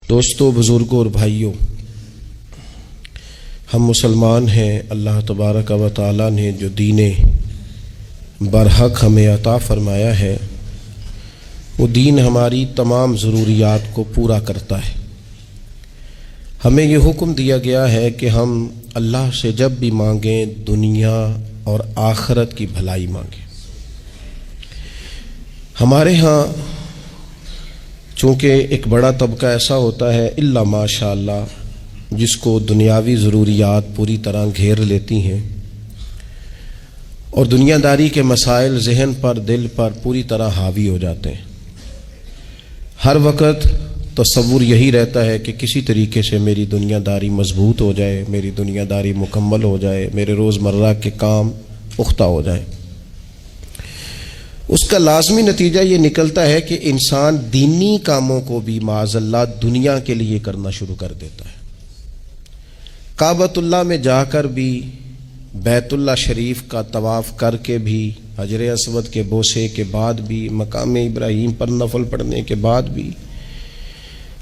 دوستو، بزرگوں اور بھائیوں، ہم مسلمان ہیں۔ اللہ تبارک و تعالیٰ نے جو دین برحق ہمیں عطا فرمایا ہے، وہ دین ہماری تمام ضروریات کو پورا کرتا ہے۔ ہمیں یہ حکم دیا گیا ہے کہ ہم اللہ سے جب بھی مانگیں دنیا اور آخرت کی بھلائی مانگیں۔ ہمارے ہاں چونکہ ایک بڑا طبقہ ایسا ہوتا ہے الا ماشاء اللہ جس کو دنیاوی ضروریات پوری طرح گھیر لیتی ہیں اور دنیا داری کے مسائل ذہن پر، دل پر پوری طرح حاوی ہو جاتے ہیں۔ ہر وقت تصور یہی رہتا ہے کہ کسی طریقے سے میری دنیا داری مضبوط ہو جائے، میری دنیا داری مکمل ہو جائے، میرے روزمرہ کے کام پختہ ہو جائیں۔ اس کا لازمی نتیجہ یہ نکلتا ہے کہ انسان دینی کاموں کو بھی معاذ اللہ دنیا کے لیے کرنا شروع کر دیتا ہے۔ کعبۃ اللہ میں جا کر بھی، بیت اللہ شریف کا طواف کر کے بھی، حجر اسود کے بوسے کے بعد بھی، مقام ابراہیم پر نفل پڑھنے کے بعد بھی،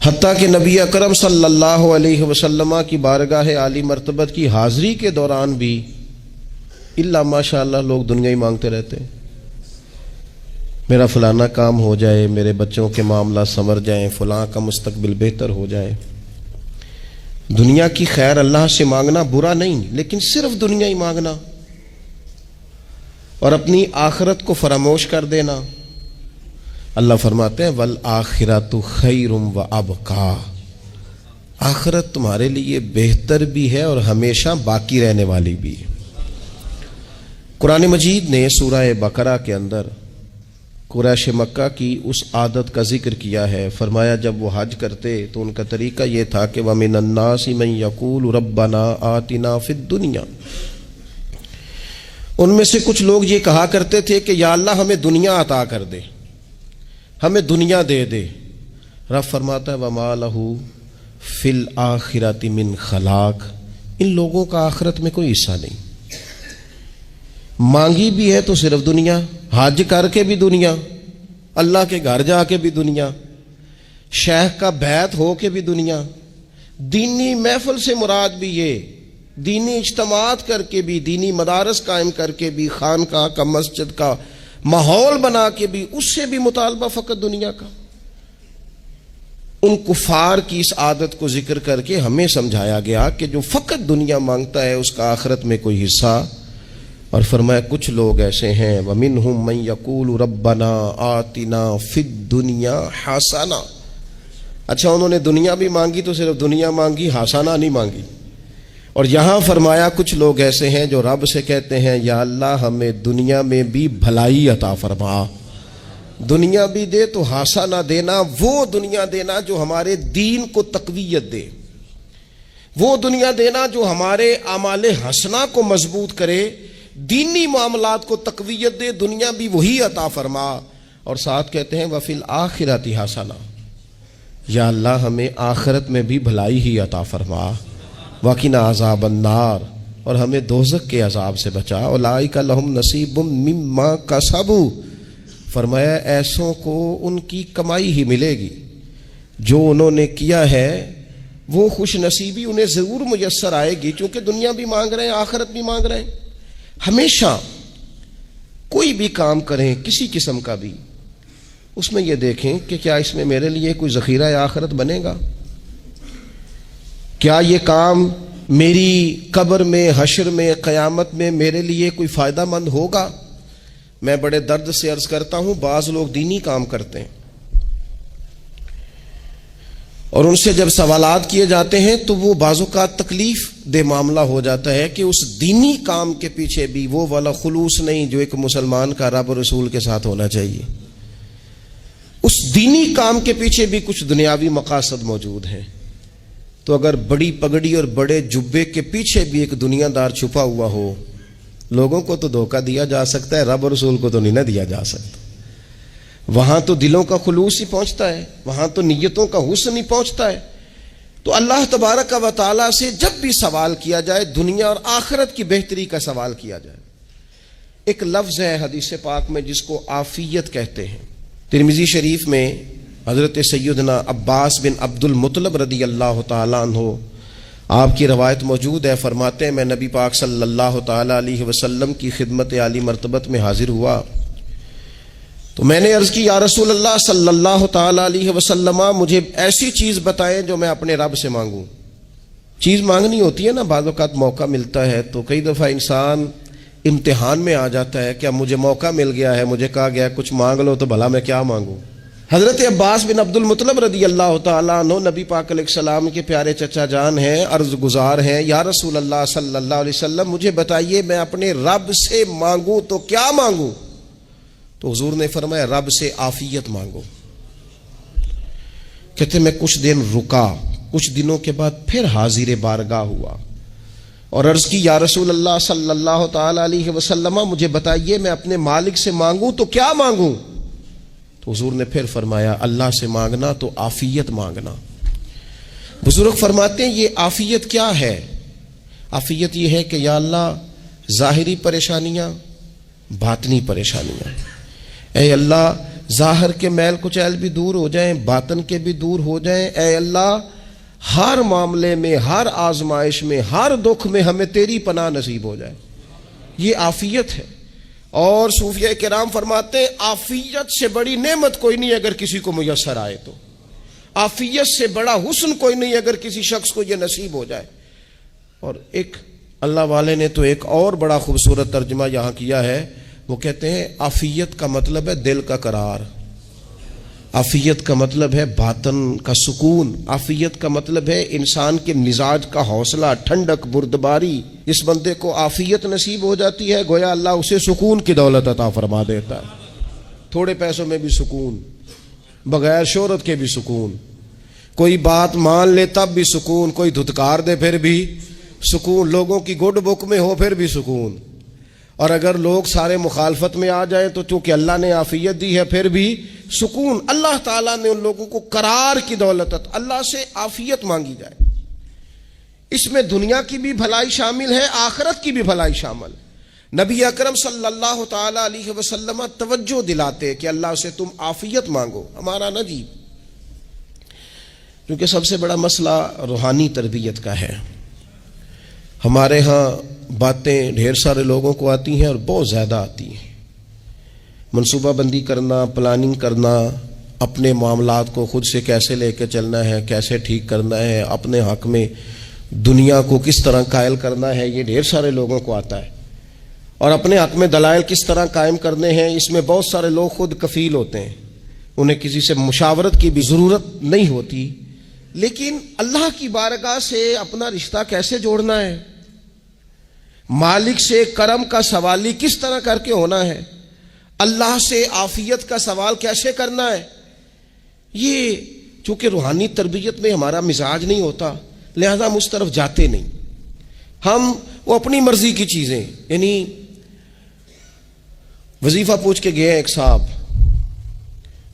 حتیٰ کہ نبی اکرم صلی اللہ علیہ وسلم کی بارگاہ عالی مرتبت کی حاضری کے دوران بھی الا ماشاء اللہ لوگ دنیا ہی مانگتے رہتے ہیں۔ میرا فلانا کام ہو جائے، میرے بچوں کے معاملہ سنور جائیں، فلاں کا مستقبل بہتر ہو جائے۔ دنیا کی خیر اللہ سے مانگنا برا نہیں، لیکن صرف دنیا ہی مانگنا اور اپنی آخرت کو فراموش کر دینا۔ اللہ فرماتے ہیں وَالْآخِرَةُ خَيْرٌ وَأَبْقَىٰ، آخرت تمہارے لیے بہتر بھی ہے اور ہمیشہ باقی رہنے والی بھی ہے۔ قرآن مجید نے سورہ بقرہ کے اندر قریش مکہ کی اس عادت کا ذکر کیا ہے۔ فرمایا جب وہ حج کرتے تو ان کا طریقہ یہ تھا کہ وَمِنَ النَّاسِ مَن يَقُولُ رَبَّنَا آتِنَا فِي الدُّنْيَا، ان میں سے کچھ لوگ یہ کہا کرتے تھے کہ یا اللہ ہمیں دنیا عطا کر دے، ہمیں دنیا دے دے۔ رب فرماتا ہے وَمَا لَهُ فِي الْآخِرَةِ مِنْ خَلَاقٍ، ان لوگوں کا آخرت میں کوئی حصہ نہیں۔ مانگی بھی ہے تو صرف دنیا، حج کر کے بھی دنیا، اللہ کے گھر جا کے بھی دنیا، شیخ کا بیعت ہو کے بھی دنیا، دینی محفل سے مراد بھی یہ، دینی اجتماعات کر کے بھی، دینی مدارس قائم کر کے بھی، خانقاہ کا مسجد کا ماحول بنا کے بھی، اس سے بھی مطالبہ فقط دنیا کا۔ ان کفار کی اس عادت کو ذکر کر کے ہمیں سمجھایا گیا کہ جو فقط دنیا مانگتا ہے اس کا آخرت میں کوئی حصہ، اور فرمایا کچھ لوگ ایسے ہیں وَمِنْهُمْ مَنْ يَقُولُ رَبَّنَا آتِنَا فِي الدُّنْيَا حَسَنَةً، اچھا انہوں نے دنیا بھی مانگی تو صرف دنیا مانگی، حسنہ نہیں مانگی۔ اور یہاں فرمایا کچھ لوگ ایسے ہیں جو رب سے کہتے ہیں یا اللہ ہمیں دنیا میں بھی بھلائی عطا فرما، دنیا بھی دے تو حسنہ دینا، وہ دنیا دینا جو ہمارے دین کو تقویت دے، وہ دنیا دینا جو ہمارے اعمال حسنہ کو مضبوط کرے، دینی معاملات کو تقویت دے، دنیا بھی وہی عطا فرما۔ اور ساتھ کہتے ہیں وَفِي الْآخِرَةِ حَسَنَةً، یا اللہ ہمیں آخرت میں بھی بھلائی ہی عطا فرما، وَقِنَا عَذَابَ النَّارِ، اور ہمیں دوزخ کے عذاب سے بچا، اولئک لہم نصیب مما کسبوا، فرمایا ایسوں کو ان کی کمائی ہی ملے گی، جو انہوں نے کیا ہے وہ خوش نصیبی انہیں ضرور میسر آئے گی، چونکہ دنیا بھی مانگ رہے ہیں، آخرت بھی مانگ رہے ہیں۔ ہمیشہ کوئی بھی کام کریں کسی قسم کا بھی، اس میں یہ دیکھیں کہ کیا اس میں میرے لیے کوئی ذخیرہ آخرت بنے گا، کیا یہ کام میری قبر میں، حشر میں، قیامت میں میرے لیے کوئی فائدہ مند ہوگا۔ میں بڑے درد سے عرض کرتا ہوں بعض لوگ دینی کام کرتے ہیں اور ان سے جب سوالات کیے جاتے ہیں تو وہ بعض اوقات تکلیف دہ معاملہ ہو جاتا ہے کہ اس دینی کام کے پیچھے بھی وہ والا خلوص نہیں جو ایک مسلمان کا رب اور رسول کے ساتھ ہونا چاہیے، اس دینی کام کے پیچھے بھی کچھ دنیاوی مقاصد موجود ہیں۔ تو اگر بڑی پگڑی اور بڑے جبے کے پیچھے بھی ایک دنیا دار چھپا ہوا ہو، لوگوں کو تو دھوکہ دیا جا سکتا ہے، رب اور رسول کو تو نہیں نہ دیا جا سکتا۔ وہاں تو دلوں کا خلوص ہی پہنچتا ہے، وہاں تو نیتوں کا حسن ہی پہنچتا ہے۔ تو اللہ تبارک و تعالیٰ سے جب بھی سوال کیا جائے دنیا اور آخرت کی بہتری کا سوال کیا جائے۔ ایک لفظ ہے حدیث پاک میں جس کو عافیت کہتے ہیں، ترمذی شریف میں حضرت سیدنا عباس بن عبد المطلب رضی اللہ تعالیٰ عنہ، آپ کی روایت موجود ہے، فرماتے ہیں میں نبی پاک صلی اللہ تعالیٰ علیہ وسلم کی خدمت عالی مرتبت میں حاضر ہوا تو میں نے عرض کی یا رسول اللہ صلی اللہ تعالیٰ علیہ وسلم، مجھے ایسی چیز بتائیں جو میں اپنے رب سے مانگوں۔ چیز مانگنی ہوتی ہے نا، بعض اوقات موقع ملتا ہے تو کئی دفعہ انسان امتحان میں آ جاتا ہے کہ اب مجھے موقع مل گیا ہے، مجھے کہا گیا کچھ مانگ لو تو بھلا میں کیا مانگوں۔ حضرت عباس بن عبد المطلب رضی اللہ تعالیٰ عنہ نبی پاک علیہ السلام کے پیارے چچا جان ہیں، عرض گزار ہیں یا رسول اللہ صلی اللہ علیہ وسلم، مجھے بتائیے میں اپنے رب سے مانگوں تو کیا مانگوں؟ تو حضور نے فرمایا رب سے عافیت مانگو۔ کہتے میں کچھ دن رکا، کچھ دنوں کے بعد پھر حاضر بارگاہ ہوا اور عرض کی یا رسول اللہ صلی اللہ تعالی علیہ وسلم، مجھے بتائیے میں اپنے مالک سے مانگوں تو کیا مانگوں؟ تو حضور نے پھر فرمایا اللہ سے مانگنا تو عافیت مانگنا۔ بزرگ فرماتے ہیں یہ عافیت کیا ہے؟ عافیت یہ ہے کہ یا اللہ ظاہری پریشانیاں، باطنی پریشانیاں، اے اللہ ظاہر کے میل کچیل بھی دور ہو جائیں، باطن کے بھی دور ہو جائیں، اے اللہ ہر معاملے میں، ہر آزمائش میں، ہر دکھ میں ہمیں تیری پناہ نصیب ہو جائے۔ یہ عافیت ہے۔ اور صوفیہ کرام فرماتے ہیں عافیت سے بڑی نعمت کوئی نہیں اگر کسی کو میسر آئے تو، عافیت سے بڑا حسن کوئی نہیں اگر کسی شخص کو یہ نصیب ہو جائے۔ اور ایک اللہ والے نے تو ایک اور بڑا خوبصورت ترجمہ یہاں کیا ہے، وہ کہتے ہیں عافیت کا مطلب ہے دل کا قرار، عافیت کا مطلب ہے باطن کا سکون، عافیت کا مطلب ہے انسان کے مزاج کا حوصلہ، ٹھنڈک، بردباری۔ اس بندے کو عافیت نصیب ہو جاتی ہے گویا اللہ اسے سکون کی دولت عطا فرما دیتا ہے، تھوڑے پیسوں میں بھی سکون، بغیر شہرت کے بھی سکون، کوئی بات مان لے تب بھی سکون، کوئی دھتکار دے پھر بھی سکون، لوگوں کی گڈ بک میں ہو پھر بھی سکون، اور اگر لوگ سارے مخالفت میں آ جائیں تو چونکہ اللہ نے عافیت دی ہے پھر بھی سکون۔ اللہ تعالیٰ نے ان لوگوں کو قرار کی دولت، اللہ سے عافیت مانگی جائے، اس میں دنیا کی بھی بھلائی شامل ہے، آخرت کی بھی بھلائی شامل۔ نبی اکرم صلی اللہ تعالی علیہ وسلم توجہ دلاتے کہ اللہ سے تم عافیت مانگو، ہمارا نہ جی، کیونکہ سب سے بڑا مسئلہ روحانی تربیت کا ہے۔ ہمارے ہاں باتیں ڈھیر سارے لوگوں کو آتی ہیں اور بہت زیادہ آتی ہیں، منصوبہ بندی کرنا، پلاننگ کرنا، اپنے معاملات کو خود سے کیسے لے کے چلنا ہے، کیسے ٹھیک کرنا ہے، اپنے حق میں دنیا کو کس طرح قائل کرنا ہے، یہ ڈھیر سارے لوگوں کو آتا ہے، اور اپنے حق میں دلائل کس طرح قائم کرنے ہیں، اس میں بہت سارے لوگ خود کفیل ہوتے ہیں، انہیں کسی سے مشاورت کی بھی ضرورت نہیں ہوتی۔ لیکن اللہ کی بارگاہ سے اپنا رشتہ کیسے جوڑنا ہے، مالک سے کرم کا سوالی کس طرح کر کے ہونا ہے، اللہ سے عافیت کا سوال کیسے کرنا ہے، یہ چونکہ روحانی تربیت میں ہمارا مزاج نہیں ہوتا لہذا ہم اس طرف جاتے نہیں، ہم وہ اپنی مرضی کی چیزیں، یعنی وظیفہ پوچھ کے گئے ایک صاحب،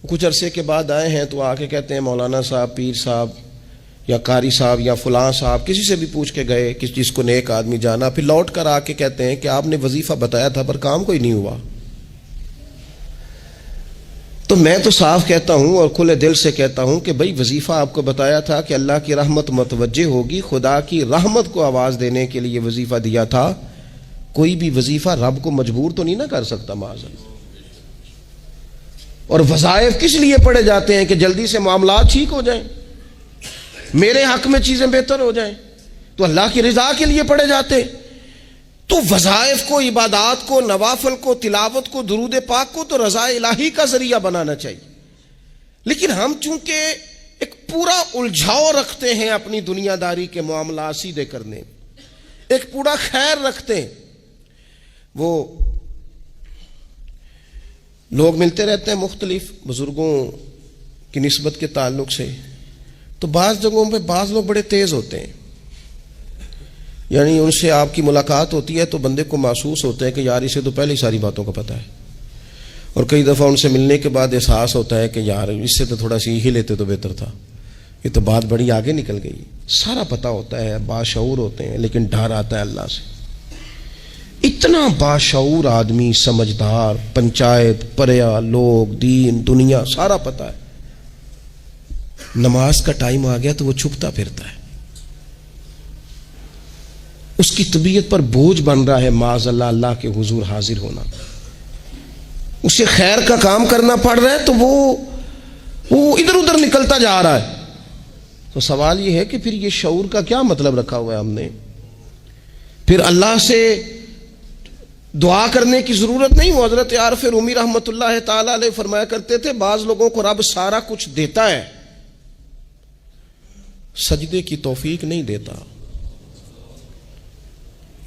کچھ عرصے کے بعد آئے ہیں تو آ کے کہتے ہیں مولانا صاحب، پیر صاحب یا قاری صاحب یا فلاں صاحب، کسی سے بھی پوچھ کے گئے کس چیز کو نیک آدمی جانا، پھر لوٹ کر آ کے کہتے ہیں کہ آپ نے وظیفہ بتایا تھا پر کام کوئی نہیں ہوا۔ تو میں تو صاف کہتا ہوں اور کھلے دل سے کہتا ہوں کہ بھئی وظیفہ آپ کو بتایا تھا کہ اللہ کی رحمت متوجہ ہوگی، خدا کی رحمت کو آواز دینے کے لیے وظیفہ دیا تھا، کوئی بھی وظیفہ رب کو مجبور تو نہیں نہ کر سکتا معاذ اللہ۔ اور وظائف کس لیے پڑھے جاتے ہیں کہ جلدی سے معاملات ٹھیک ہو جائیں، میرے حق میں چیزیں بہتر ہو جائیں، تو اللہ کی رضا کے لیے پڑھے جاتے۔ تو وظائف کو، عبادات کو، نوافل کو، تلاوت کو، درود پاک کو تو رضا الہی کا ذریعہ بنانا چاہیے، لیکن ہم چونکہ ایک پورا الجھاؤ رکھتے ہیں اپنی دنیا داری کے معاملات سیدھے کرنے، ایک پورا خیر رکھتے ہیں۔ وہ لوگ ملتے رہتے ہیں مختلف بزرگوں کی نسبت کے تعلق سے، تو بعض جگہوں پہ بعض لوگ بڑے تیز ہوتے ہیں، یعنی ان سے آپ کی ملاقات ہوتی ہے تو بندے کو محسوس ہوتا ہے کہ یار اسے تو پہلے ہی ساری باتوں کا پتہ ہے، اور کئی دفعہ ان سے ملنے کے بعد احساس ہوتا ہے کہ یار اس سے تو تھوڑا سیکھ ہی لیتے تو بہتر تھا، یہ تو بات بڑی آگے نکل گئی۔ سارا پتہ ہوتا ہے، باشعور ہوتے ہیں، لیکن ڈر آتا ہے اللہ سے۔ اتنا باشعور آدمی، سمجھدار، پنچایت، پریا، لوگ، دین، دنیا سارا پتہ ہے، نماز کا ٹائم آ گیا تو وہ چھپتا پھرتا ہے، اس کی طبیعت پر بوجھ بن رہا ہے معاذ اللہ اللہ کے حضور حاضر ہونا، اسے خیر کا کام کرنا پڑ رہا ہے تو وہ ادھر ادھر نکلتا جا رہا ہے۔ تو سوال یہ ہے کہ پھر یہ شعور کا کیا مطلب رکھا ہوا ہے ہم نے؟ پھر اللہ سے دعا کرنے کی ضرورت نہیں۔ وہ حضرت عارف رومی رحمۃ اللہ تعالی علیہ فرمایا کرتے تھے بعض لوگوں کو رب سارا کچھ دیتا ہے، سجدے کی توفیق نہیں دیتا۔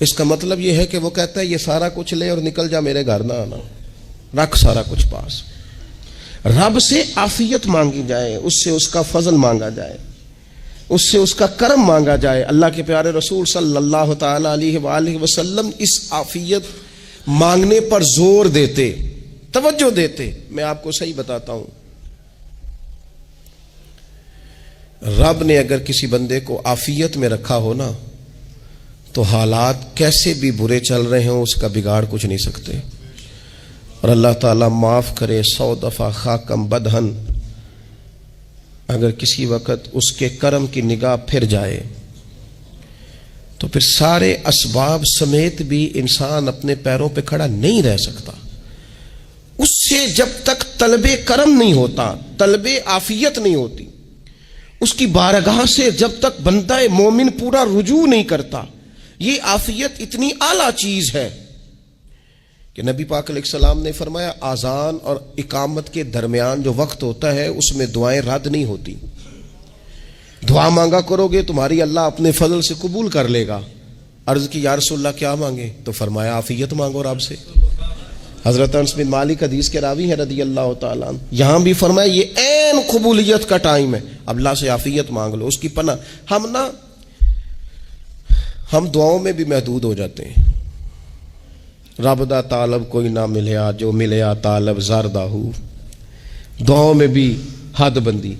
اس کا مطلب یہ ہے کہ وہ کہتا ہے یہ سارا کچھ لے اور نکل جا، میرے گھر نہ آنا، رکھ سارا کچھ پاس۔ رب سے عافیت مانگی جائے، اس سے اس کا فضل مانگا جائے، اس سے اس کا کرم مانگا جائے۔ اللہ کے پیارے رسول صلی اللہ تعالی علیہ وآلہ وسلم اس عافیت مانگنے پر زور دیتے، توجہ دیتے۔ میں آپ کو صحیح بتاتا ہوں، رب نے اگر کسی بندے کو عافیت میں رکھا ہو نا تو حالات کیسے بھی برے چل رہے ہوں اس کا بگاڑ کچھ نہیں سکتے۔ اور اللہ تعالیٰ معاف کرے، 100 دفعہ خاکم بدہن اگر کسی وقت اس کے کرم کی نگاہ پھر جائے تو پھر سارے اسباب سمیت بھی انسان اپنے پیروں پہ کھڑا نہیں رہ سکتا۔ اس سے جب تک طلب کرم نہیں ہوتا، طلب عافیت نہیں ہوتی، اس کی بارگاہ سے جب تک بندہ مومن پورا رجوع نہیں کرتا، یہ عافیت اتنی اعلیٰ چیز ہے کہ نبی پاک علیہ السلام نے فرمایا اذان اور اقامت کے درمیان جو وقت ہوتا ہے اس میں دعائیں رد نہیں ہوتی۔ دعا مانگا کرو گے تمہاری اللہ اپنے فضل سے قبول کر لے گا۔ عرض کی یا رسول اللہ کیا مانگے؟ تو فرمایا عافیت مانگو رب سے۔ حضرت انس بن مالک حدیث کے راوی ہیں رضی اللہ تعالیٰ عنہ، یہاں بھی فرمایا یہ عین قبولیت کا ٹائم ہے، اب اللہ سے عافیت مانگ لو، اس کی پناہ۔ ہم دعاؤں میں بھی محدود ہو جاتے ہیں۔ رب دا طالب کوئی نہ ملیا، جو ملیا طالب زردہ ہو، دعاؤں میں بھی حد بندی۔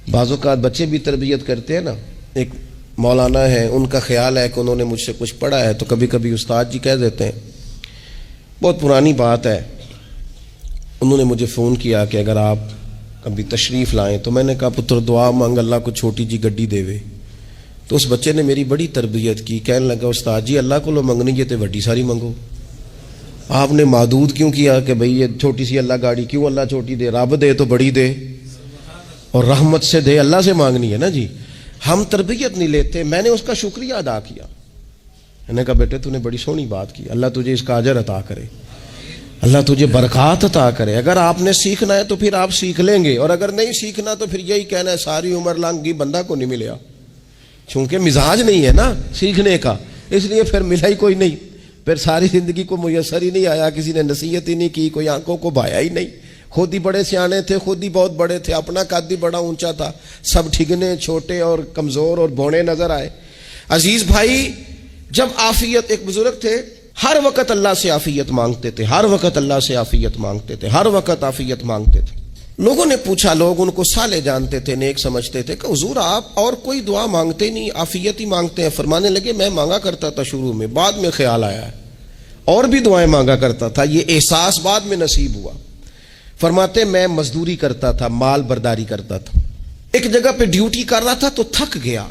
بعض اوقات بچے بھی تربیت کرتے ہیں نا، ایک مولانا ہے ان کا خیال ہے کہ انہوں نے مجھ سے کچھ پڑھا ہے تو کبھی کبھی استاد جی کہہ دیتے ہیں، بہت پرانی بات ہے، انہوں نے مجھے فون کیا کہ اگر آپ کبھی تشریف لائیں، تو میں نے کہا پتر دعا مانگ اللہ کو چھوٹی جی گڈی دے وے۔ تو اس بچے نے میری بڑی تربیت کی، کہنے لگا استاد جی اللہ کو لو منگنی ہے تو وڈی ساری منگو، آپ نے محدود کیوں کیا کہ بھئی یہ چھوٹی سی اللہ گاڑی کیوں اللہ چھوٹی دے، رب دے تو بڑی دے اور رحمت سے دے، اللہ سے مانگنی ہے نا جی۔ ہم تربیت نہیں لیتے۔ میں نے اس کا شکریہ ادا کیا، میں نے کہا بیٹے تو نے بڑی سونی بات کی، اللہ تجھے اس کا اجر عطا کرے، اللہ تجھے برکات عطا کرے۔ اگر آپ نے سیکھنا ہے تو پھر آپ سیکھ لیں گے، اور اگر نہیں سیکھنا تو پھر یہی کہنا ہے ساری عمر لنگ گئی بندہ کو نہیں ملیا، چونکہ مزاج نہیں ہے نا سیکھنے کا، اس لیے پھر ملا ہی کوئی نہیں، پھر ساری زندگی کو میسر ہی نہیں آیا، کسی نے نصیحت ہی نہیں کی، کوئی آنکھوں کو بھایا ہی نہیں، خود ہی بڑے سیانے تھے، خود ہی بہت بڑے تھے، اپنا قد ہی بڑا اونچا تھا، سب ٹھگنے چھوٹے اور کمزور اور بونے نظر آئے۔ عزیز بھائی، جب عافیت، ایک بزرگ تھے ہر وقت اللہ سے عافیت مانگتے تھے، ہر وقت اللہ سے عافیت مانگتے تھے، ہر وقت عافیت مانگتے تھے۔ لوگوں نے پوچھا، لوگ ان کو صالح جانتے تھے، نیک سمجھتے تھے کہ حضور آپ اور کوئی دعا مانگتے نہیں، عافیت ہی مانگتے ہیں۔ فرمانے لگے میں مانگا کرتا تھا شروع میں، بعد میں خیال آیا ہے اور بھی دعائیں مانگا کرتا تھا، یہ احساس بعد میں نصیب ہوا۔ فرماتے میں مزدوری کرتا تھا، مال برداری کرتا تھا، ایک جگہ پہ ڈیوٹی کر رہا تھا تو تھک گیا،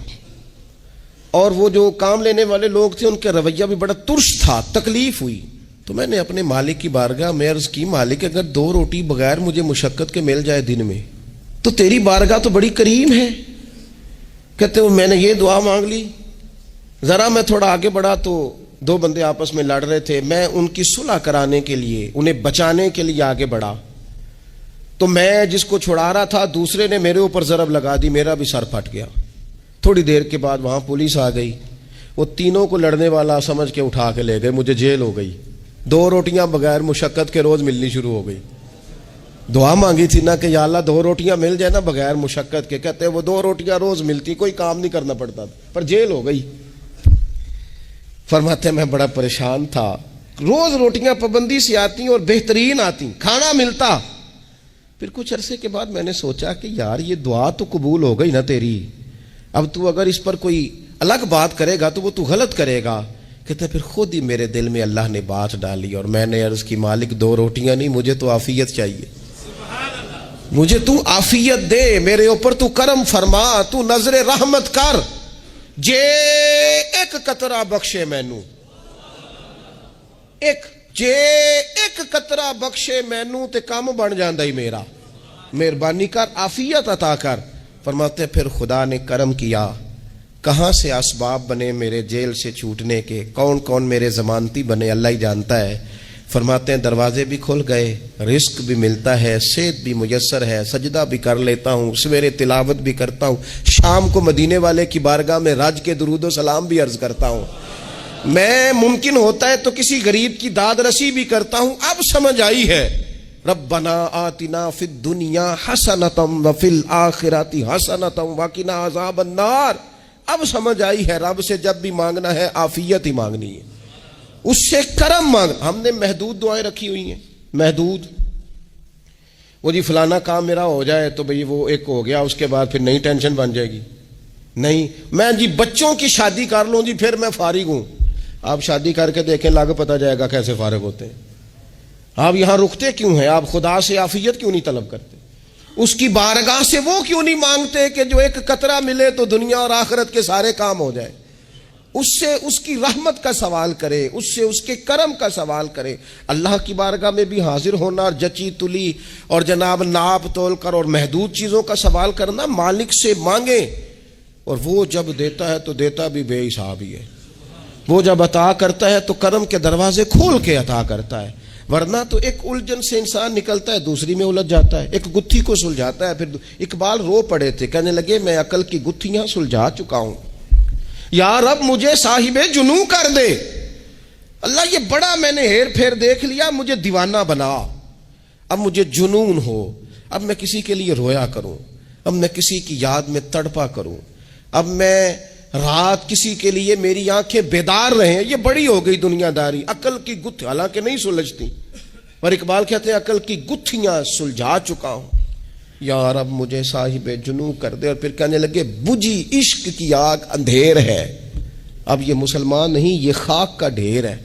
اور وہ جو کام لینے والے لوگ تھے ان کا رویہ بھی بڑا ترش تھا، تکلیف ہوئی، تو میں نے اپنے مالک کی بارگاہ میں عرض کی مالک اگر 2 روٹی بغیر مجھے مشقت کے مل جائے دن میں تو تیری بارگاہ تو بڑی کریم ہے۔ کہتے ہیں میں نے یہ دعا مانگ لی، ذرا میں تھوڑا آگے بڑھا تو 2 بندے آپس میں لڑ رہے تھے، میں ان کی صلح کرانے کے لیے، انہیں بچانے کے لیے آگے بڑھا، تو میں جس کو چھڑا رہا تھا دوسرے نے میرے اوپر ضرب لگا دی، میرا بھی سر پھٹ گیا۔ تھوڑی دیر کے بعد وہاں پولیس آ گئی، وہ تینوں کو لڑنے والا سمجھ کے اٹھا کے لے گئے، مجھے جیل ہو گئی۔ 2 روٹیاں بغیر مشقت کے روز ملنی شروع ہو گئی۔ دعا مانگی تھی نا کہ یا اللہ 2 روٹیاں مل جائے نا بغیر مشقت کے، کہتے ہیں وہ 2 روٹیاں روز ملتی، کوئی کام نہیں کرنا پڑتا تھا، پر جیل ہو گئی۔ فرماتے میں بڑا پریشان تھا، روز روٹیاں پابندی سے آتی اور بہترین آتی، کھانا ملتا۔ پھر کچھ عرصے کے بعد میں نے سوچا کہ یار یہ دعا تو قبول ہو گئی نا تیری، اب تو اگر اس پر کوئی الگ بات کرے گا تو وہ تو غلط کرے گا۔ کہتے پھر خود ہی میرے دل میں اللہ نے بات ڈالی اور میں نے عرض کی مالک 2 روٹیاں نہیں، مجھے تو عافیت چاہیے، مجھے تو عافیت دے, میرے اوپر تو کرم فرما, تو نظر رحمت کر, جے ایک قطرہ بخشے مینوں, جے ایک قطرہ بخشے مینوں تے کام بن جاندا ہی میرا, مہربانی کر عافیت عطا کر. فرماتے پھر خدا نے کرم کیا, کہاں سے اسباب بنے میرے جیل سے چھوٹنے کے, کون کون میرے ضمانتی بنے اللہ ہی جانتا ہے. فرماتے ہیں دروازے بھی کھل گئے, رزق بھی ملتا ہے, صحت بھی میسر ہے, سجدہ بھی کر لیتا ہوں, سویرے تلاوت بھی کرتا ہوں, شام کو مدینے والے کی بارگاہ میں رج کے درود و سلام بھی عرض کرتا ہوں, میں ممکن ہوتا ہے تو کسی غریب کی داد رسی بھی کرتا ہوں. اب سمجھ آئی ہے ربنا آتنا فی الدنیا حسنۃ وفی الآخرۃ حسنۃ وقنا عذاب النار. اب سمجھ آئی ہے رب سے جب بھی مانگنا ہے عافیت ہی مانگنی ہے, اس سے کرم مانگ. ہم نے محدود دعائیں رکھی ہوئی ہیں, محدود, وہ جی فلانا کام میرا ہو جائے تو بھئی وہ ایک ہو گیا, اس کے بعد پھر نئی ٹینشن بن جائے گی. نہیں, میں جی بچوں کی شادی کر لوں جی پھر میں فارغ ہوں. آپ شادی کر کے دیکھیں, لگ پتہ جائے گا کیسے فارغ ہوتے ہیں. آپ یہاں رکتے کیوں ہیں؟ آپ خدا سے عافیت کیوں نہیں طلب کرتے؟ اس کی بارگاہ سے وہ کیوں نہیں مانگتے کہ جو ایک قطرہ ملے تو دنیا اور آخرت کے سارے کام ہو جائے؟ اس سے اس کی رحمت کا سوال کرے, اس سے اس کے کرم کا سوال کرے. اللہ کی بارگاہ میں بھی حاضر ہونا اور جچی تلی اور جناب ناپ تول کر اور محدود چیزوں کا سوال کرنا, مالک سے مانگے, اور وہ جب دیتا ہے تو دیتا بھی بے حساب ہی ہے. وہ جب عطا کرتا ہے تو کرم کے دروازے کھول کے عطا کرتا ہے, ورنہ تو ایک الجھن سے انسان نکلتا ہے دوسری میں الجھ جاتا ہے, ایک گتھی کو سلجھاتا ہے. پھر اقبال رو پڑے تھے, کہنے لگے میں عقل کی گتھیاں سلجھا چکا ہوں, یا رب مجھے صاحب جنوں کر دے. اللہ یہ بڑا میں نے ہیر پھیر دیکھ لیا, مجھے دیوانہ بنا, اب مجھے جنون ہو, اب میں کسی کے لیے رویا کروں, اب میں کسی کی یاد میں تڑپا کروں, اب میں رات کسی کے لیے میری آنکھیں بیدار رہیں. یہ بڑی ہو گئی دنیا داری, عقل کی گتھی حالانکہ نہیں سلجھتی, پر اقبال کہتے ہیں عقل کی گتھیاں سلجھا چکا ہوں, یا رب مجھے صاحب جنوں کر دے. اور پھر کہنے لگے بجھی عشق کی آگ اندھیر ہے, اب یہ مسلمان نہیں یہ خاک کا ڈھیر ہے,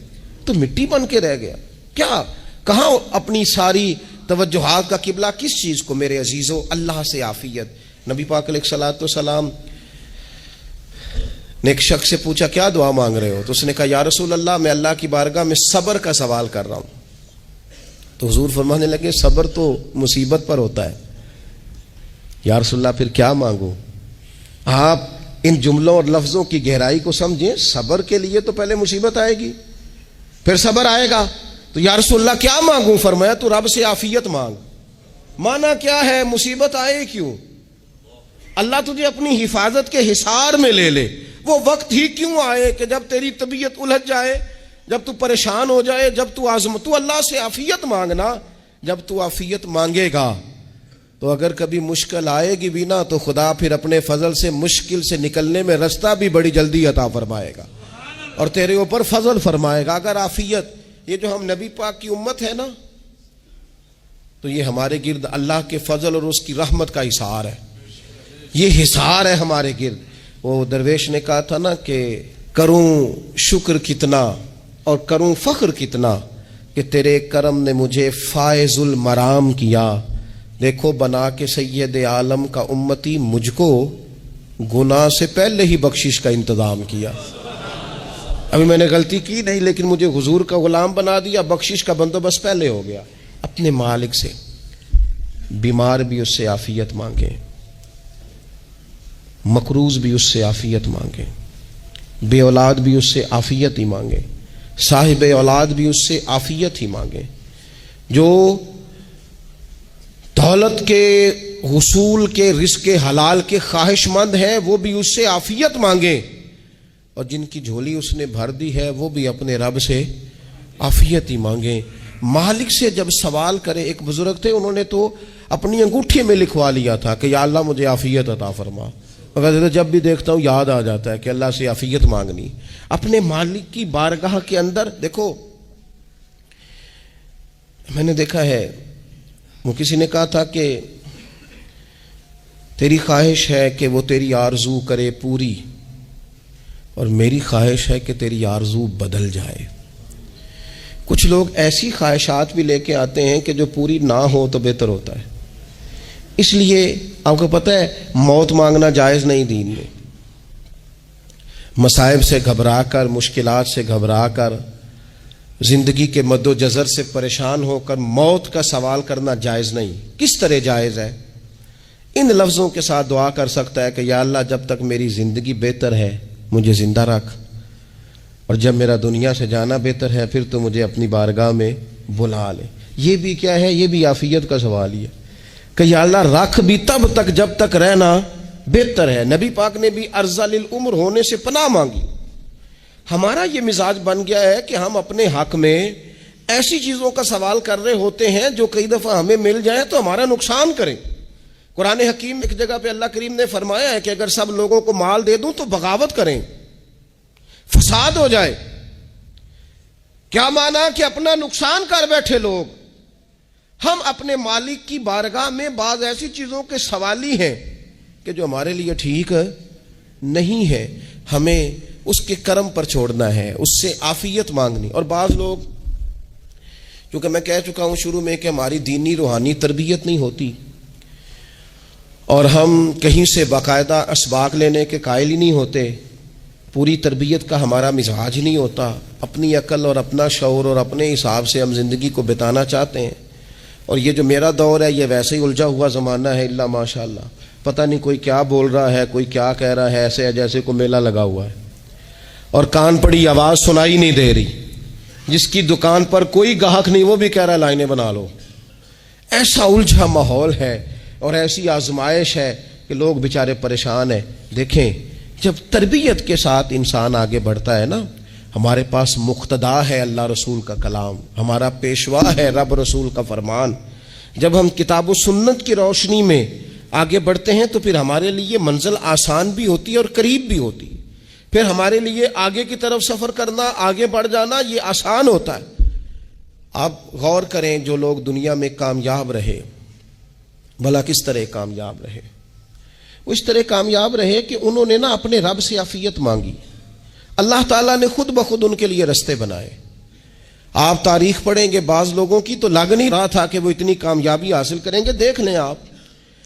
تو مٹی بن کے رہ گیا. کیا کہاں اپنی ساری توجہات کا قبلہ کس چیز کو میرے عزیزو؟ اللہ سے عافیت. نبی پاک علیہ الصلوۃ والسلام نے ایک شخص سے پوچھا کیا دعا مانگ رہے ہو؟ تو اس نے کہا یا رسول اللہ میں اللہ کی بارگاہ میں صبر کا سوال کر رہا ہوں. تو حضور فرمانے لگے صبر تو مصیبت پر ہوتا ہے. یا رسول اللہ پھر کیا مانگوں؟ آپ ان جملوں اور لفظوں کی گہرائی کو سمجھیں. صبر کے لیے تو پہلے مصیبت آئے گی, پھر صبر آئے گا. تو یا رسول اللہ کیا مانگوں؟ فرمایا تو رب سے عافیت مانگ. مانا کیا ہے؟ مصیبت آئے کیوں؟ اللہ تجھے اپنی حفاظت کے حصار میں لے لے. وہ وقت ہی کیوں آئے کہ جب تیری طبیعت الجھ جائے, جب تو پریشان ہو جائے, جب تو اللہ سے عافیت مانگنا. جب تو عافیت مانگے گا تو اگر کبھی مشکل آئے گی بھی نا, تو خدا پھر اپنے فضل سے مشکل سے نکلنے میں رستہ بھی بڑی جلدی عطا فرمائے گا اور تیرے اوپر فضل فرمائے گا. اگر عافیت, یہ جو ہم نبی پاک کی امت ہے نا, تو یہ ہمارے گرد اللہ کے فضل اور اس کی رحمت کا حصار ہے. یہ حصار ہے ہمارے گرد. وہ درویش نے کہا تھا نا کہ کروں شکر کتنا اور کروں فخر کتنا کہ تیرے کرم نے مجھے فائز المرام کیا. دیکھو بنا کے سید عالم کا امتی مجھ کو گناہ سے پہلے ہی بخشش کا انتظام کیا. ابھی میں نے غلطی کی نہیں, لیکن مجھے حضور کا غلام بنا دیا, بخشش کا بندوبست پہلے ہو گیا. اپنے مالک سے بیمار بھی اس سے عافیت مانگے, مقروض بھی اس سے عافیت مانگے, بے اولاد بھی اس سے عافیت ہی مانگے, صاحب اولاد بھی اس سے عافیت ہی مانگے, جو دولت کے حصول کے رزق حلال کے خواہش مند ہیں وہ بھی اس سے عافیت مانگے, اور جن کی جھولی اس نے بھر دی ہے وہ بھی اپنے رب سے عافیت ہی مانگے. مالک سے جب سوال کرے, ایک بزرگ تھے انہوں نے تو اپنی انگوٹھی میں لکھوا لیا تھا کہ یا اللہ مجھے عافیت عطا فرما. مگر جب بھی دیکھتا ہوں یاد آ جاتا ہے کہ اللہ سے عافیت مانگنی. اپنے مالک کی بارگاہ کے اندر دیکھو, میں نے دیکھا ہے وہ کسی نے کہا تھا کہ تیری خواہش ہے کہ وہ تیری آرزو کرے پوری, اور میری خواہش ہے کہ تیری آرزو بدل جائے. کچھ لوگ ایسی خواہشات بھی لے کے آتے ہیں کہ جو پوری نہ ہو تو بہتر ہوتا ہے. اس لیے آپ کو پتہ ہے موت مانگنا جائز نہیں دین میں. مصائب سے گھبرا کر، مشکلات سے گھبرا کر، زندگی کے مد و جزر سے پریشان ہو کر موت کا سوال کرنا جائز نہیں. کس طرح جائز ہے؟ ان لفظوں کے ساتھ دعا کر سکتا ہے کہ یا اللہ جب تک میری زندگی بہتر ہے مجھے زندہ رکھ، اور جب میرا دنیا سے جانا بہتر ہے پھر تو مجھے اپنی بارگاہ میں بلا لے. یہ بھی کیا ہے؟ یہ بھی عافیت کا سوال ہی ہے کہ یا اللہ رکھ بھی تب تک جب تک رہنا بہتر ہے. نبی پاک نے بھی ارذل العمر ہونے سے پناہ مانگی. ہمارا یہ مزاج بن گیا ہے کہ ہم اپنے حق میں ایسی چیزوں کا سوال کر رہے ہوتے ہیں جو کئی دفعہ ہمیں مل جائیں تو ہمارا نقصان کریں. قرآن حکیم ایک جگہ پہ اللہ کریم نے فرمایا ہے کہ اگر سب لوگوں کو مال دے دوں تو بغاوت کریں، فساد ہو جائے. کیا مانا؟ کہ اپنا نقصان کر بیٹھے لوگ. ہم اپنے مالک کی بارگاہ میں بعض ایسی چیزوں کے سوالی ہیں کہ جو ہمارے لیے ٹھیک نہیں ہے، ہمیں اس کے کرم پر چھوڑنا ہے، اس سے عافیت مانگنی. اور بعض لوگ، کیونکہ میں کہہ چکا ہوں شروع میں کہ ہماری دینی روحانی تربیت نہیں ہوتی اور ہم کہیں سے باقاعدہ اسباق لینے کے قائل ہی نہیں ہوتے، پوری تربیت کا ہمارا مزاج نہیں ہوتا، اپنی عقل اور اپنا شعور اور اپنے حساب سے ہم زندگی کو بتانا چاہتے ہیں. اور یہ جو میرا دور ہے یہ ویسے ہی الجھا ہوا زمانہ ہے، اللہ ماشاء اللہ، پتہ نہیں کوئی کیا بول رہا ہے، کوئی کیا کہہ رہا ہے، ایسے ہے جیسے کوئی میلہ لگا ہوا ہے اور کان پڑی آواز سنائی نہیں دے رہی. جس کی دکان پر کوئی گاہک نہیں وہ بھی کہہ رہا ہے لائنیں بنا لو. ایسا الجھا ماحول ہے اور ایسی آزمائش ہے کہ لوگ بیچارے پریشان ہیں. دیکھیں جب تربیت کے ساتھ انسان آگے بڑھتا ہے نا، ہمارے پاس مقتدا ہے اللہ رسول کا کلام، ہمارا پیشوا ہے رب رسول کا فرمان. جب ہم کتاب و سنت کی روشنی میں آگے بڑھتے ہیں تو پھر ہمارے لیے منزل آسان بھی ہوتی ہے اور قریب بھی ہوتی ہے. پھر ہمارے لیے آگے کی طرف سفر کرنا، آگے بڑھ جانا یہ آسان ہوتا ہے. آپ غور کریں جو لوگ دنیا میں کامیاب رہے، بھلا کس طرح کامیاب رہے؟ وہ اس طرح کامیاب رہے کہ انہوں نے نا اپنے رب سے عافیت مانگی. اللہ تعالیٰ نے خود بخود ان کے لیے رستے بنائے. آپ تاریخ پڑھیں گے بعض لوگوں کی تو لگ نہیں رہا تھا کہ وہ اتنی کامیابی حاصل کریں گے. دیکھ لیں آپ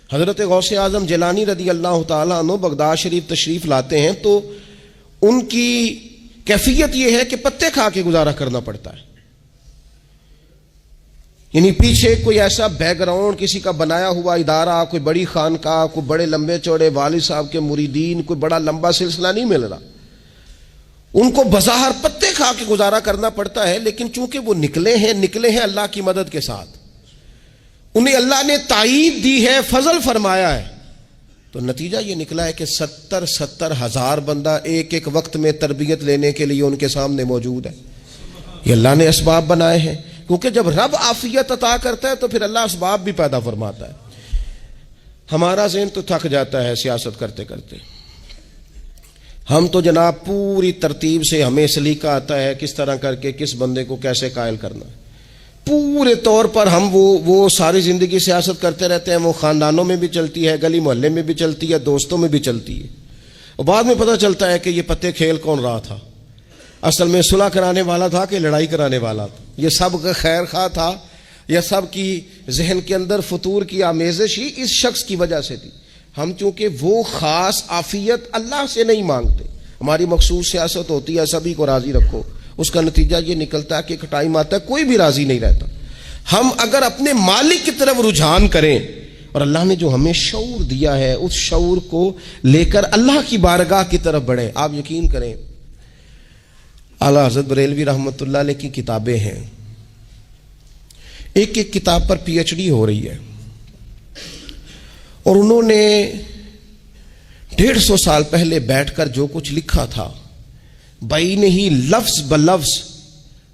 حضرت غوث اعظم جیلانی رضی اللہ تعالیٰ عنہ بغداد شریف تشریف لاتے ہیں تو ان کی کیفیت یہ ہے کہ پتے کھا کے گزارا کرنا پڑتا ہے. یعنی پیچھے کوئی ایسا بیک گراؤنڈ کسی کا بنایا ہوا ادارہ، کوئی بڑی خانقاہ، کوئی بڑے لمبے چوڑے والد صاحب کے مریدین، کوئی بڑا لمبا سلسلہ نہیں مل رہا. ان کو بظاہر پتے کھا کے گزارا کرنا پڑتا ہے، لیکن چونکہ وہ نکلے ہیں اللہ کی مدد کے ساتھ، انہیں اللہ نے تائید دی ہے، فضل فرمایا ہے، تو نتیجہ یہ نکلا ہے کہ 70 ہزار بندہ ایک ایک وقت میں تربیت لینے کے لیے ان کے سامنے موجود ہے. یہ اللہ نے اسباب بنائے ہیں، کیونکہ جب رب عافیت عطا کرتا ہے تو پھر اللہ اسباب بھی پیدا فرماتا ہے. ہمارا ذہن تو تھک جاتا ہے سیاست کرتے کرتے. ہم تو جناب پوری ترتیب سے ہمیں سلیقہ آتا ہے کس طرح کر کے کس بندے کو کیسے قائل کرنا ہے. پورے طور پر ہم وہ ساری زندگی سیاست کرتے رہتے ہیں. وہ خاندانوں میں بھی چلتی ہے، گلی محلے میں بھی چلتی ہے، دوستوں میں بھی چلتی ہے، اور بعد میں پتہ چلتا ہے کہ یہ پتے کھیل کون رہا تھا، اصل میں صلح کرانے والا تھا کہ لڑائی کرانے والا تھا. یہ سب کا خیر خواہ تھا، یہ سب کی ذہن کے اندر فطور کی آمیزش ہی اس شخص کی وجہ سے تھی. ہم چونکہ وہ خاص عافیت اللہ سے نہیں مانگتے، ہماری مخصوص سیاست ہوتی ہے سبھی کو راضی رکھو. اس کا نتیجہ یہ نکلتا ہے کہ ایک ٹائم آتا ہے کوئی بھی راضی نہیں رہتا. ہم اگر اپنے مالک کی طرف رجحان کریں اور اللہ نے جو ہمیں شعور دیا ہے اس شعور کو لے کر اللہ کی بارگاہ کی طرف بڑھیں. آپ یقین کریں اعلیٰ حضرت بریلوی رحمۃ اللہ علیہ کی کتابیں ہیں، ایک ایک کتاب پر پی ایچ ڈی ہو رہی ہے، اور انہوں نے 150 سال پہلے بیٹھ کر جو کچھ لکھا تھا بئی نہیں لفظ بلفظ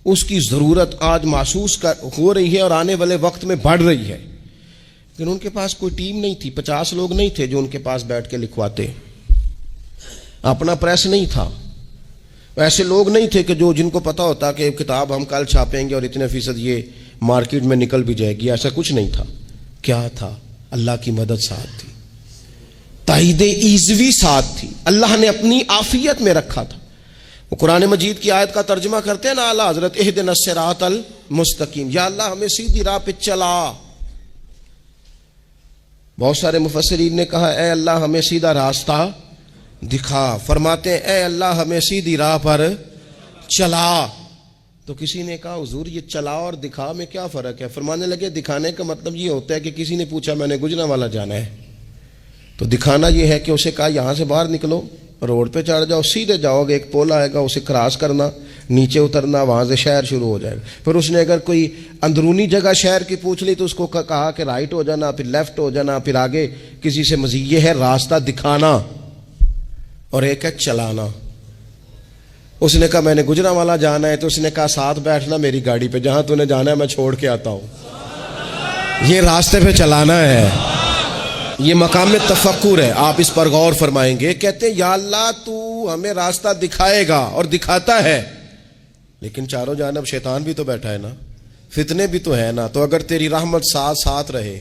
اس کی ضرورت آج محسوس ہو رہی ہے اور آنے والے وقت میں بڑھ رہی ہے. لیکن ان کے پاس کوئی ٹیم نہیں تھی، 50 لوگ نہیں تھے جو ان کے پاس بیٹھ کے لکھواتے، اپنا پریس نہیں تھا، ایسے لوگ نہیں تھے کہ جن کو پتا ہوتا کہ کتاب ہم کل چھاپیں گے اور اتنے فیصد یہ مارکیٹ میں نکل بھی جائے گی. ایسا کچھ نہیں تھا. کیا تھا؟ اللہ کی مدد ساتھ تھی، تائید ایزوی ساتھ تھی، اللہ نے اپنی عافیت میں رکھا تھا. وہ قرآن مجید کی آیت کا ترجمہ کرتے ہیں نا اعلیٰ حضرت اہدنا الصراط المستقیم، یا اللہ ہمیں سیدھی راہ پہ چلا. بہت سارے مفسرین نے کہا اے اللہ ہمیں سیدھا راستہ دکھا، فرماتے ہیں اے اللہ ہمیں سیدھی راہ پر چلا۔ تو کسی نے کہا حضور یہ چلا اور دکھا میں کیا فرق ہے؟ فرمانے لگے دکھانے کا مطلب یہ ہوتا ہے کہ کسی نے پوچھا میں نے گجرانوالہ جانا ہے، تو دکھانا یہ ہے کہ اسے کہا یہاں سے باہر نکلو، روڈ پہ چڑھ جاؤ، سیدھے جاؤ گے، ایک پول آئے گا اسے کراس کرنا، نیچے اترنا، وہاں سے شہر شروع ہو جائے گا۔ پھر اس نے اگر کوئی اندرونی جگہ شہر کی پوچھ لی تو اس کو کہا کہ رائٹ ہو جانا، پھر لیفٹ ہو جانا، پھر آگے کسی سے مزید۔ یہ ہے راستہ دکھانا، اور ایک ہے چلانا۔ اس نے کہا میں نے گجرانوالہ جانا ہے، تو اس نے کہا ساتھ بیٹھنا میری گاڑی پہ، جہاں تو نے جانا ہے میں چھوڑ کے آتا ہوں۔ یہ راستے پہ چلانا ہے، یہ مقام تفکر ہے، آپ اس پر غور فرمائیں گے۔ کہتے ہیں یا اللہ تو ہمیں راستہ دکھائے گا اور دکھاتا ہے، لیکن چاروں جانب شیطان بھی تو بیٹھا ہے نا، فتنے بھی تو ہے نا، تو اگر تیری رحمت ساتھ رہے،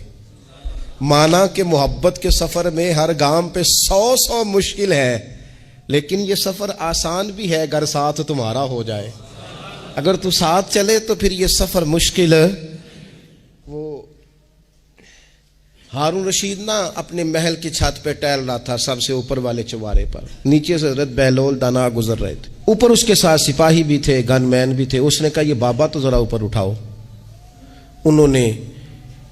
مانا کہ محبت کے سفر میں ہر گام پہ 100 مشکل ہے، لیکن یہ سفر آسان بھی ہے اگر ساتھ تمہارا ہو جائے۔ اگر تو ساتھ چلے تو پھر یہ سفر مشکل۔ وہ ہارون رشید نا اپنے محل کی چھت پہ ٹہل رہا تھا، سب سے اوپر والے چوارے پر، نیچے سے حضرت بہلول دانا گزر رہے تھے، اوپر اس کے ساتھ سپاہی بھی تھے، گن مین بھی تھے۔ اس نے کہا یہ بابا تو ذرا اوپر اٹھاؤ۔ انہوں نے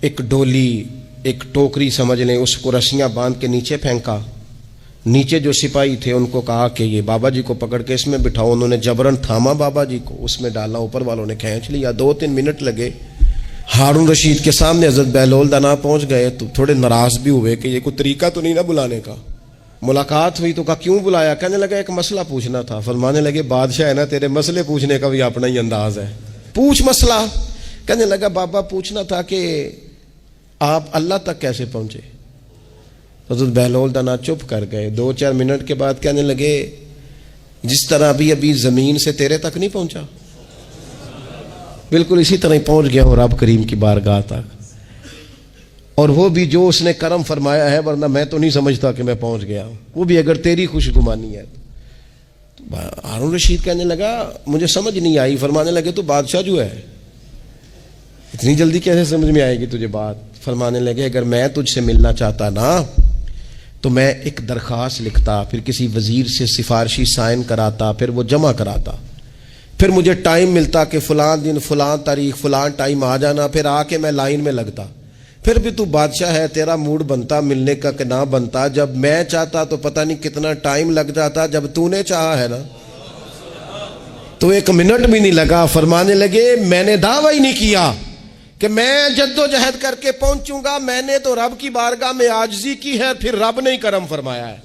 ایک ڈولی، ایک ٹوکری سمجھ لیں، اس کو رسیاں باندھ کے نیچے پھینکا۔ نیچے جو سپاہی تھے ان کو کہا کہ یہ بابا جی کو پکڑ کے اس میں بٹھاؤ۔ انہوں نے جبرن تھاما بابا جی کو، اس میں ڈالا، اوپر والوں نے کھینچ لیا۔ 2-3 منٹ لگے۔ ہارون رشید کے سامنے حضرت بہلول دانا پہنچ گئے تو تھوڑے ناراض بھی ہوئے کہ یہ کوئی طریقہ تو نہیں نا بلانے کا۔ ملاقات ہوئی تو کہا کیوں بلایا؟ کہنے لگا ایک مسئلہ پوچھنا تھا۔ فرمانے لگے بادشاہ ہے نا، تیرے مسئلے پوچھنے کا بھی اپنا ہی انداز ہے، پوچھ مسئلہ۔ کہنے لگا بابا پوچھنا تھا کہ آپ اللہ تک کیسے پہنچے؟ حضرت بہلول دانا چپ کر گئے۔ 2-4 منٹ کے بعد کہنے لگے جس طرح ابھی زمین سے تیرے تک نہیں پہنچا، بالکل اسی طرح ہی پہنچ گیا ہوں رب کریم کی بارگاہ تک، اور وہ بھی جو اس نے کرم فرمایا ہے، ورنہ میں تو نہیں سمجھتا کہ میں پہنچ گیا ہوں، وہ بھی اگر تیری خوش گمانی ہے۔ ہارون رشید کہنے لگا مجھے سمجھ نہیں آئی۔ فرمانے لگے تو بادشاہ جو ہے اتنی جلدی کیسے سمجھ میں آئے گی تجھے بات؟ فرمانے لگے اگر میں تجھ سے ملنا چاہتا نا تو میں ایک درخواست لکھتا، پھر کسی وزیر سے سفارشی سائن کراتا، پھر وہ جمع کراتا، پھر مجھے ٹائم ملتا کہ فلاں دن فلاں تاریخ فلاں ٹائم آ جانا، پھر آ کے میں لائن میں لگتا۔ پھر بھی تو بادشاہ ہے، تیرا موڈ بنتا ملنے کا کہ نہ بنتا؟ جب میں چاہتا تو پتہ نہیں کتنا ٹائم لگ جاتا، جب تو نے چاہا ہے نا تو 1 منٹ بھی نہیں لگا۔ فرمانے لگے میں نے دعویٰ ہی نہیں کیا کہ میں جد و جہد کر کے پہنچوں گا، میں نے تو رب کی بارگاہ میں عاجزی کی ہے، پھر رب نے ہی کرم فرمایا ہے،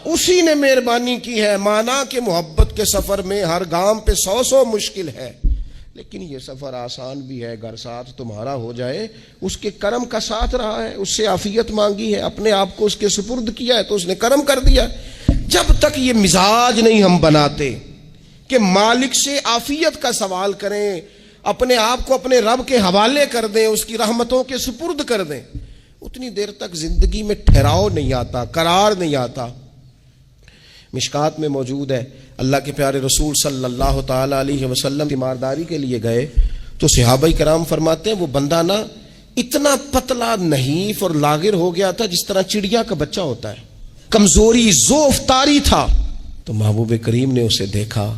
اسی نے مہربانی کی ہے۔ مانا کہ محبت کے سفر میں ہر گام پہ 100 مشکل ہے، لیکن یہ سفر آسان بھی ہے اگر ساتھ تمہارا ہو جائے۔ اس کے کرم کا ساتھ رہا ہے، اس سے عافیت مانگی ہے، اپنے آپ کو اس کے سپرد کیا ہے تو اس نے کرم کر دیا۔ جب تک یہ مزاج نہیں ہم بناتے کہ مالک سے عافیت کا سوال کریں، اپنے آپ کو اپنے رب کے حوالے کر دیں، اس کی رحمتوں کے سپرد کر دیں، اتنی دیر تک زندگی میں ٹھہراؤ نہیں آتا، قرار نہیں آتا۔ مشکات میں موجود ہے، اللہ کے پیارے رسول صلی اللہ تعالی علیہ وسلم تیمارداری کے لیے گئے تو صحابہ کرام فرماتے ہیں وہ بندہ نا اتنا پتلا نحیف اور لاغر ہو گیا تھا جس طرح چڑیا کا بچہ ہوتا ہے، کمزوری ضعف طاری تھا۔ تو محبوب کریم نے اسے دیکھا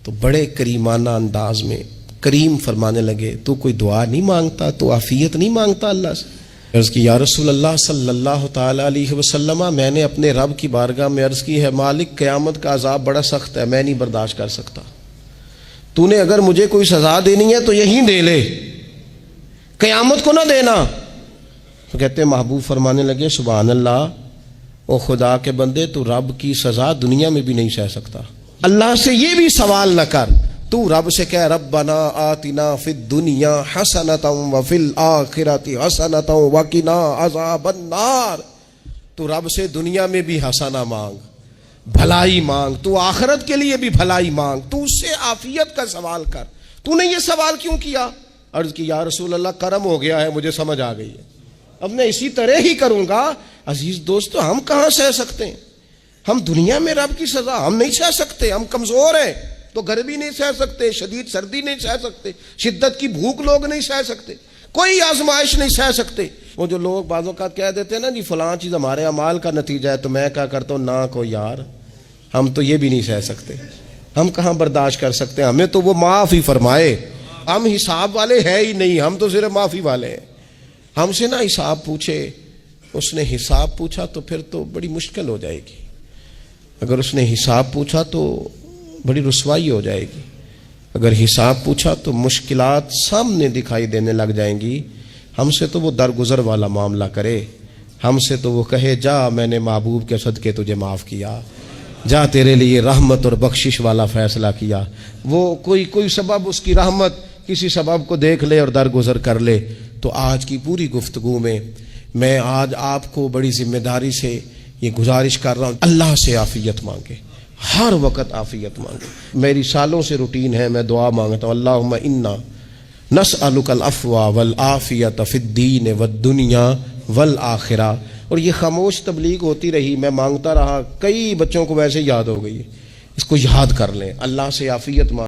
تو بڑے کریمانہ انداز میں کریم فرمانے لگے تو کوئی دعا نہیں مانگتا، تو عافیت نہیں مانگتا اللہ سے؟ عرض کی یا رسول اللہ صلی اللہ تعالی علیہ وسلم، میں نے اپنے رب کی بارگاہ میں عرض کی ہے مالک قیامت کا عذاب بڑا سخت ہے، میں نہیں برداشت کر سکتا، تو نے اگر مجھے کوئی سزا دینی ہے تو یہیں دے لے، قیامت کو نہ دینا۔ تو کہتے ہیں محبوب فرمانے لگے سبحان اللہ، او خدا کے بندے تو رب کی سزا دنیا میں بھی نہیں سہ سکتا، اللہ سے یہ بھی سوال نہ کر، تو رب سے کہہ ربنا آتنا فی الدنیا حسنۃ وفی الآخرۃ حسنۃ وقنا عذاب النار۔ تو رب سے دنیا میں بھی حسنہ مانگ، بھلائی مانگ، تو آخرت کے لیے بھی بھلائی مانگ، تو اس سے عافیت کا سوال کر۔ تو نے یہ سوال کیوں کیا؟ عرض کی یا رسول اللہ کرم ہو گیا ہے، مجھے سمجھ آ گئی ہے، اب میں اسی طرح ہی کروں گا۔ عزیز دوستو ہم کہاں سہ سکتے ہیں؟ ہم دنیا میں رب کی سزا ہم نہیں سہ سکتے، ہم کمزور ہیں، تو گرمی نہیں سہ سکتے، شدید سردی نہیں سہ سکتے، شدت کی بھوک لوگ نہیں سہ سکتے، کوئی آزمائش نہیں سہ سکتے. وہ جو لوگ بعض اوقات کہہ دیتے ہیں نا جی فلاں چیز ہمارے اعمال کا نتیجہ ہے، تو میں کیا کرتا ہوں، نہ کو یار ہم تو یہ بھی نہیں سہ سکتے، ہم کہاں برداشت کر سکتے ہیں، ہمیں تو وہ معاف ہی فرمائے. ہم حساب والے ہے ہی نہیں، ہم تو صرف معافی والے ہیں. ہم سے نہ حساب پوچھے. اس نے حساب پوچھا تو پھر تو بڑی مشکل ہو جائے گی. اگر اس نے حساب پوچھا تو بڑی رسوائی ہو جائے گی. اگر حساب پوچھا تو مشکلات سامنے دکھائی دینے لگ جائیں گی. ہم سے تو وہ درگزر والا معاملہ کرے، ہم سے تو وہ کہے جا میں نے محبوب کے صدقے تجھے معاف کیا، جا تیرے لیے رحمت اور بخشش والا فیصلہ کیا. وہ کوئی سبب، اس کی رحمت کسی سبب کو دیکھ لے اور درگزر کر لے. تو آج کی پوری گفتگو میں آج آپ کو بڑی ذمہ داری سے یہ گزارش کر رہا ہوں، اللہ سے عافیت مانگے، ہر وقت عافیت مانگے. میری سالوں سے روٹین ہے، میں دعا مانگتا ہوں اللہم انا نسألک العفو والعافیت فی الدین والدنیا والآخرہ. اور یہ خاموش تبلیغ ہوتی رہی، میں مانگتا رہا، کئی بچوں کو ویسے یاد ہو گئی. اس کو یاد کر لیں، اللہ سے عافیت مانگیں.